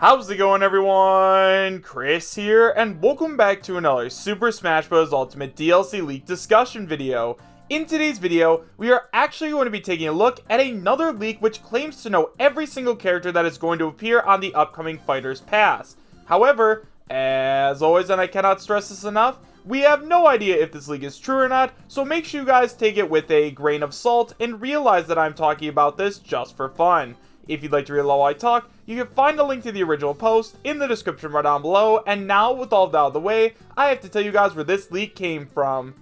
How's it going, everyone? Chris here, and welcome back to another Super Smash Bros. Ultimate DLC leak discussion video. In today's video, we are actually going to be taking a look at another leak which claims to know every single character that is going to appear on the upcoming Fighters Pass. However, as always, and I cannot stress this enough, we have no idea if this leak is true or not, so make sure you guys take it with a grain of salt and realize that I'm talking about this just for fun. If you'd like to read while I talk, you can find a link to the original post in the description right down below. And now, with all that out of the way, I have to tell you guys where this leak came from.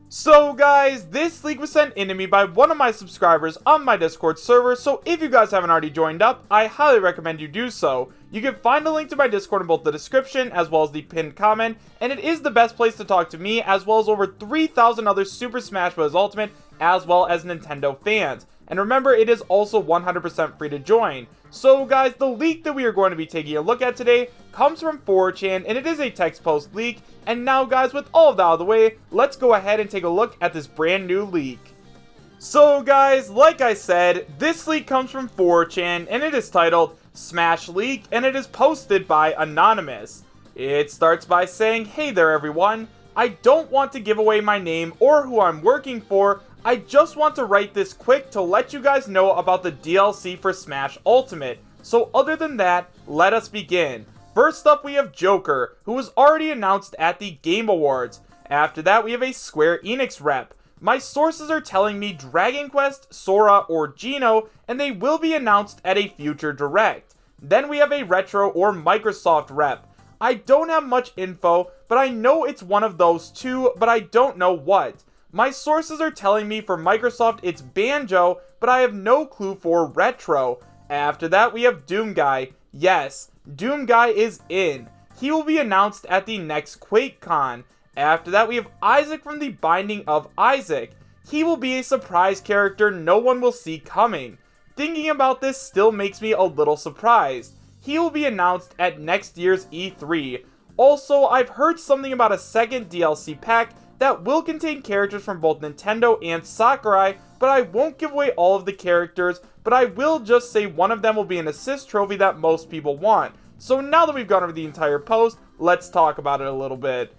So guys, this leak was sent in to me by one of my subscribers on my Discord server, so if you guys haven't already joined up, I highly recommend you do so. You can find a link to my Discord in both the description as well as the pinned comment, and it is the best place to talk to me as well as over 3,000 other Super Smash Bros. Ultimate as well as Nintendo fans. And remember, it is also 100% free to join. So guys, the leak that we are going to be taking a look at today comes from 4chan, and it is a text post leak. And now guys, with all of that out of the way, let's go ahead and take a look at this brand new leak. So guys, like I said, this leak comes from 4chan, and it is titled Smash Leak, and it is posted by Anonymous. It starts by saying, "Hey there everyone, I don't want to give away my name or who I'm working for. I just want to write this quick to let you guys know about the DLC for Smash Ultimate. So other than that, let us begin. First up, we have Joker, who was already announced at the Game Awards. After that, we have a Square Enix rep. My sources are telling me Dragon Quest, Sora, or Zeno, and they will be announced at a future Direct. Then we have a Retro or Microsoft rep. I don't have much info, but I know it's one of those two, but I don't know what. My sources are telling me for Microsoft it's Banjo, but I have no clue for Retro. After that, we have Doom Guy. Yes, Doom Guy is in. He will be announced at the next QuakeCon. After that, we have Isaac from the Binding of Isaac. He will be a surprise character no one will see coming. Thinking about this still makes me a little surprised. He will be announced at next year's E3. Also, I've heard something about a second DLC pack that will contain characters from both Nintendo and Sakurai, but I won't give away all of the characters, but I will just say one of them will be an assist trophy that most people want. So now that we've gone over the entire post, let's talk about it a little bit.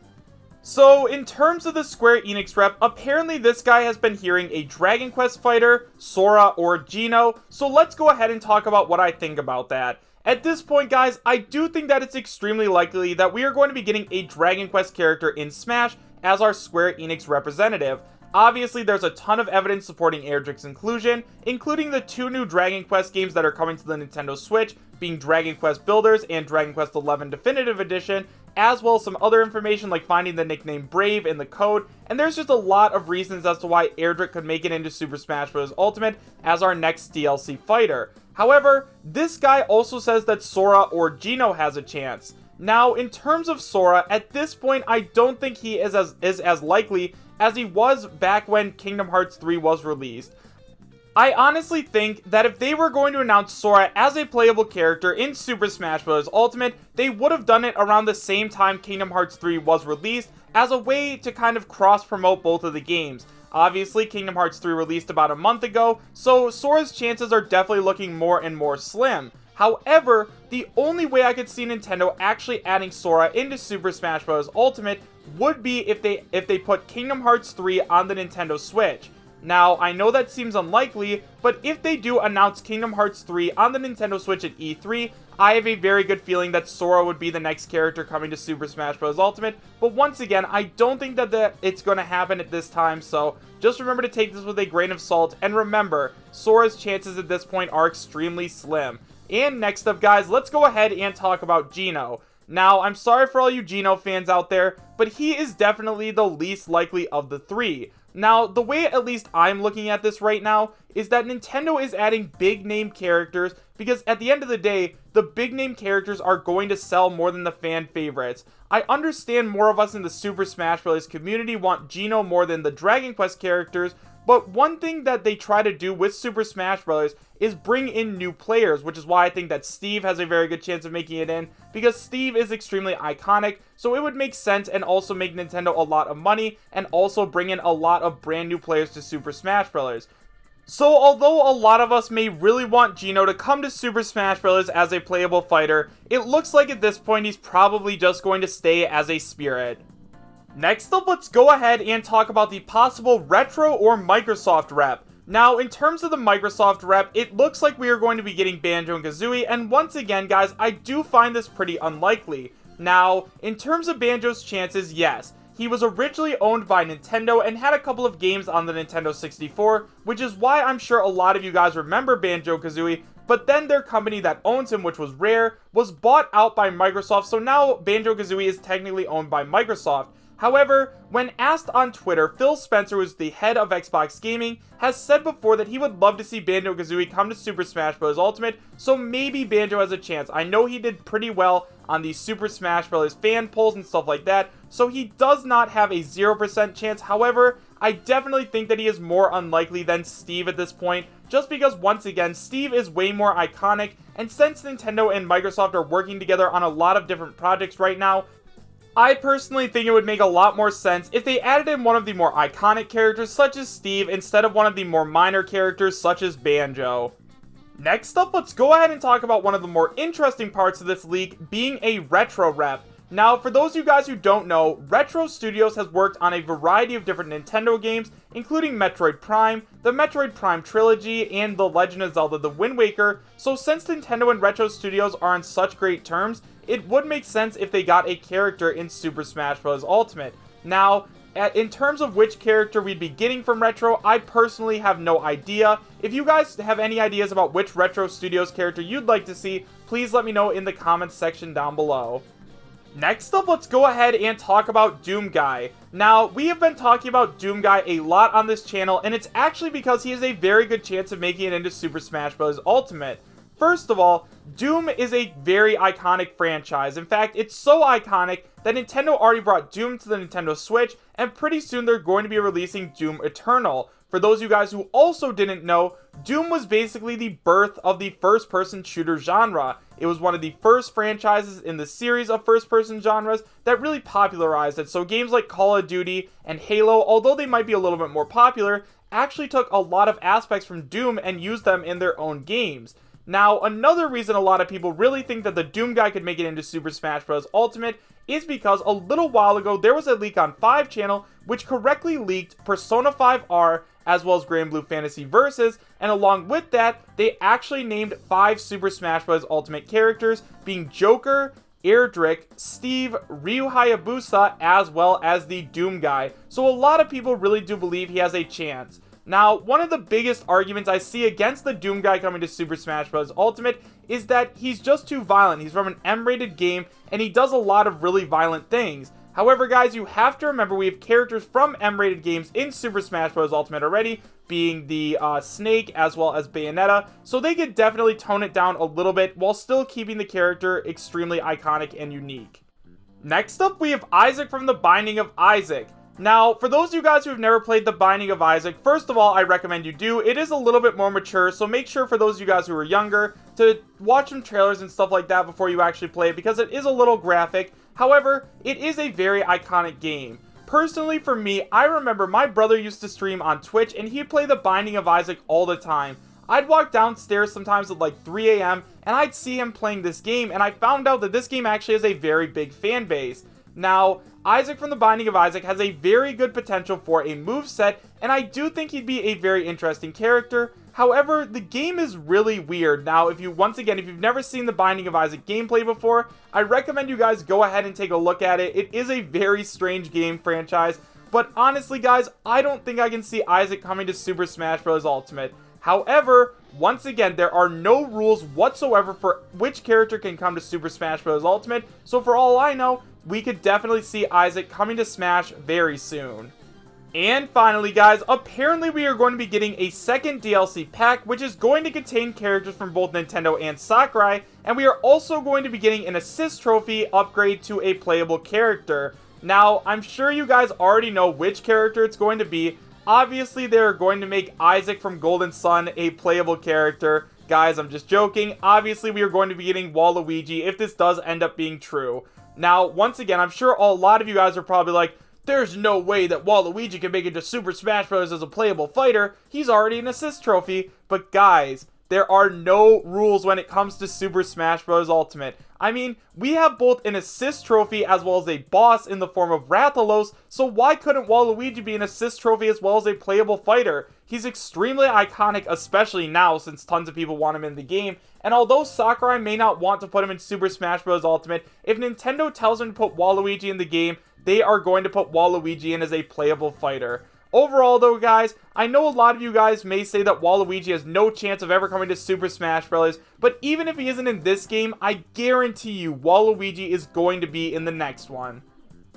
So in terms of the Square Enix rep, apparently this guy has been hearing a Dragon Quest fighter, Sora, or Zeno, so let's go ahead and talk about what I think about that. At this point guys, I do think that it's extremely likely that we are going to be getting a Dragon Quest character in Smash as our Square Enix representative. Obviously, there's a ton of evidence supporting Erdrick's inclusion, including the two new Dragon Quest games that are coming to the Nintendo Switch, being Dragon Quest Builders and Dragon Quest XI Definitive Edition, as well as some other information like finding the nickname Brave in the code, and there's just a lot of reasons as to why Erdrick could make it into Super Smash Bros. Ultimate as our next DLC fighter. However, this guy also says that Sora or Zeno has a chance. Now, in terms of Sora, at this point, I don't think he is as likely as he was back when Kingdom Hearts 3 was released. I honestly think that if they were going to announce Sora as a playable character in Super Smash Bros. Ultimate, they would have done it around the same time Kingdom Hearts 3 was released as a way to kind of cross-promote both of the games. Obviously, Kingdom Hearts 3 released about a month ago, so Sora's chances are definitely looking more and more slim. However, the only way I could see Nintendo actually adding Sora into Super Smash Bros. Ultimate would be if they put Kingdom Hearts 3 on the Nintendo Switch. Now, I know that seems unlikely, but if they do announce Kingdom Hearts 3 on the Nintendo Switch at E3, I have a very good feeling that Sora would be the next character coming to Super Smash Bros. Ultimate. But once again, I don't think that it's going to happen at this time, so just remember to take this with a grain of salt, and remember, Sora's chances at this point are extremely slim. And next up guys, let's go ahead and talk about Zeno. Now, I'm sorry for all you Zeno fans out there, but he is definitely the least likely of the three. Now, the way at least I'm looking at this right now is that Nintendo is adding big name characters because at the end of the day, the big name characters are going to sell more than the fan favorites. I understand more of us in the Super Smash Bros. Community want Zeno more than the Dragon Quest characters, but one thing that they try to do with Super Smash Bros. Is bring in new players, which is why I think that Steve has a very good chance of making it in, because Steve is extremely iconic, so it would make sense and also make Nintendo a lot of money, and also bring in a lot of brand new players to Super Smash Bros. So although a lot of us may really want Zeno to come to Super Smash Bros. As a playable fighter, it looks like at this point he's probably just going to stay as a spirit. Next up, let's go ahead and talk about the possible Retro or Microsoft rep. Now, in terms of the Microsoft rep, it looks like we are going to be getting Banjo and Kazooie, and once again, guys, I do find this pretty unlikely. Now, in terms of Banjo's chances, yes. He was originally owned by Nintendo and had a couple of games on the Nintendo 64, which is why I'm sure a lot of you guys remember Banjo-Kazooie, but then their company that owns him, which was Rare, was bought out by Microsoft, so now Banjo-Kazooie is technically owned by Microsoft. However, when asked on Twitter, Phil Spencer, who's the head of Xbox Gaming, has said before that he would love to see Banjo-Kazooie come to Super Smash Bros. Ultimate, so maybe Banjo has a chance. I know he did pretty well on the Super Smash Bros. Fan polls and stuff like that, so he does not have a 0% chance. However, I definitely think that he is more unlikely than Steve at this point, just because, once again, Steve is way more iconic, and since Nintendo and Microsoft are working together on a lot of different projects right now, I personally think it would make a lot more sense if they added in one of the more iconic characters such as Steve instead of one of the more minor characters such as Banjo. Next up, let's go ahead and talk about one of the more interesting parts of this leak, being a Retro rep. Now, for those of you guys who don't know, Retro Studios has worked on a variety of different Nintendo games, including Metroid Prime, the Metroid Prime Trilogy, and The Legend of Zelda: The Wind Waker, so since Nintendo and Retro Studios are on such great terms, it would make sense if they got a character in Super Smash Bros. Ultimate. Now, in terms of which character we'd be getting from Retro, I personally have no idea. If you guys have any ideas about which Retro Studios character you'd like to see, please let me know in the comments section down below. Next up, let's go ahead and talk about Doom Guy. Now, we have been talking about Doom Guy a lot on this channel, and it's actually because he has a very good chance of making it into Super Smash Bros. Ultimate. First of all, Doom is a very iconic franchise. In fact, it's so iconic that Nintendo already brought Doom to the Nintendo Switch, and pretty soon they're going to be releasing Doom Eternal. For those of you guys who also didn't know, Doom was basically the birth of the first-person shooter genre. It was one of the first franchises in the series of first-person genres that really popularized it. So games like Call of Duty and Halo, although they might be a little bit more popular, actually took a lot of aspects from Doom and used them in their own games. Now, another reason a lot of people really think that the Doom Guy could make it into Super Smash Bros. Ultimate is because a little while ago there was a leak on 5 channel which correctly leaked Persona 5R as well as Granblue Fantasy Versus, and along with that, they actually named 5 Super Smash Bros. Ultimate characters, being Joker, Erdrick, Steve, Ryu Hayabusa, as well as the Doom Guy. So a lot of people really do believe he has a chance. Now, one of the biggest arguments I see against the Doom Guy coming to Super Smash Bros. Ultimate is that he's just too violent. He's from an M-rated game, and he does a lot of really violent things. However, guys, you have to remember we have characters from M-rated games in Super Smash Bros. Ultimate already, being the Snake as well as Bayonetta, so they could definitely tone it down a little bit while still keeping the character extremely iconic and unique. Next up, we have Isaac from The Binding of Isaac. Now, for those of you guys who have never played The Binding of Isaac, first of all, I recommend you do. It is a little bit more mature, so make sure for those of you guys who are younger to watch some trailers and stuff like that before you actually play it, because it is a little graphic. However, it is a very iconic game. Personally, for me, I remember my brother used to stream on Twitch, and he'd play The Binding of Isaac all the time. I'd walk downstairs sometimes at like 3 a.m., and I'd see him playing this game, and I found out that this game actually has a very big fan base. Now, Isaac from The Binding of Isaac has a very good potential for a moveset, and I do think he'd be a very interesting character. However, the game is really weird. Now, if you've never seen The Binding of Isaac gameplay before, I recommend you guys go ahead and take a look at it. It is a very strange game franchise, but honestly, guys, I don't think I can see Isaac coming to Super Smash Bros. Ultimate. However, once again, there are no rules whatsoever for which character can come to Super Smash Bros. Ultimate, so for all I know, we could definitely see Isaac coming to Smash very soon. And finally, guys, apparently we are going to be getting a second DLC pack, which is going to contain characters from both Nintendo and Sakurai, and we are also going to be getting an assist trophy upgrade to a playable character. Now, I'm sure you guys already know which character it's going to be. Obviously, they're going to make Isaac from Golden Sun a playable character. Guys, I'm just joking. Obviously, we are going to be getting Waluigi if this does end up being true. Now, once again, I'm sure a lot of you guys are probably like, there's no way that Waluigi can make it to Super Smash Bros. As a playable fighter. He's already an assist trophy. But guys, there are no rules when it comes to Super Smash Bros. Ultimate. I mean, we have both an assist trophy as well as a boss in the form of Rathalos, so why couldn't Waluigi be an assist trophy as well as a playable fighter? He's extremely iconic, especially now since tons of people want him in the game, and although Sakurai may not want to put him in Super Smash Bros. Ultimate, if Nintendo tells him to put Waluigi in the game, they are going to put Waluigi in as a playable fighter. Overall though guys, I know a lot of you guys may say that Waluigi has no chance of ever coming to Super Smash Bros. But even if he isn't in this game, I guarantee you Waluigi is going to be in the next one.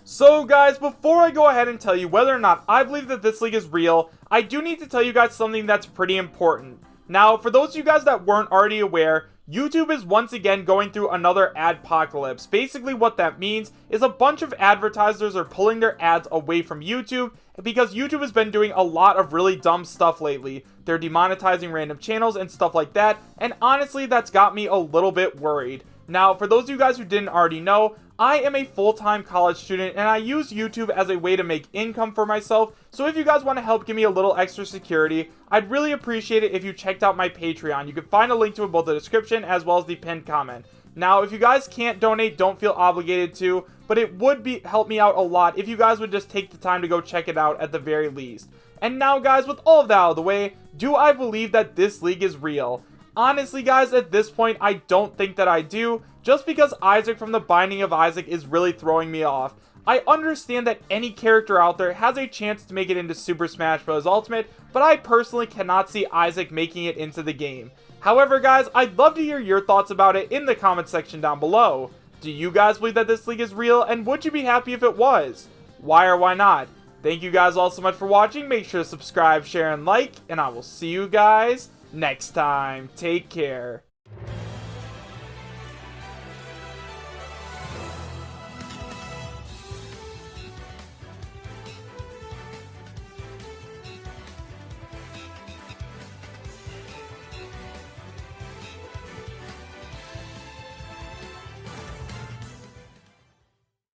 So guys, before I go ahead and tell you whether or not I believe that this league is real, I do need to tell you guys something that's pretty important. Now, for those of you guys that weren't already aware, YouTube is once again going through another adpocalypse. Basically what that means is a bunch of advertisers are pulling their ads away from YouTube because YouTube has been doing a lot of really dumb stuff lately. They're demonetizing random channels and stuff like that, and honestly that's got me a little bit worried. Now, for those of you guys who didn't already know, I am a full-time college student and I use YouTube as a way to make income for myself, so if you guys want to help give me a little extra security, I'd really appreciate it if you checked out my Patreon. You can find a link to it in both the description as well as the pinned comment. Now, if you guys can't donate, don't feel obligated to, but it would help me out a lot if you guys would just take the time to go check it out at the very least. And now guys, with all of that out of the way, do I believe that this league is real? Honestly guys, at this point, I don't think that I do, just because Isaac from The Binding of Isaac is really throwing me off. I understand that any character out there has a chance to make it into Super Smash Bros. Ultimate, but I personally cannot see Isaac making it into the game. However guys, I'd love to hear your thoughts about it in the comment section down below. Do you guys believe that this league is real, and would you be happy if it was? Why or why not? Thank you guys all so much for watching. Make sure to subscribe, share, and like, and I will see you guys next time. Take care.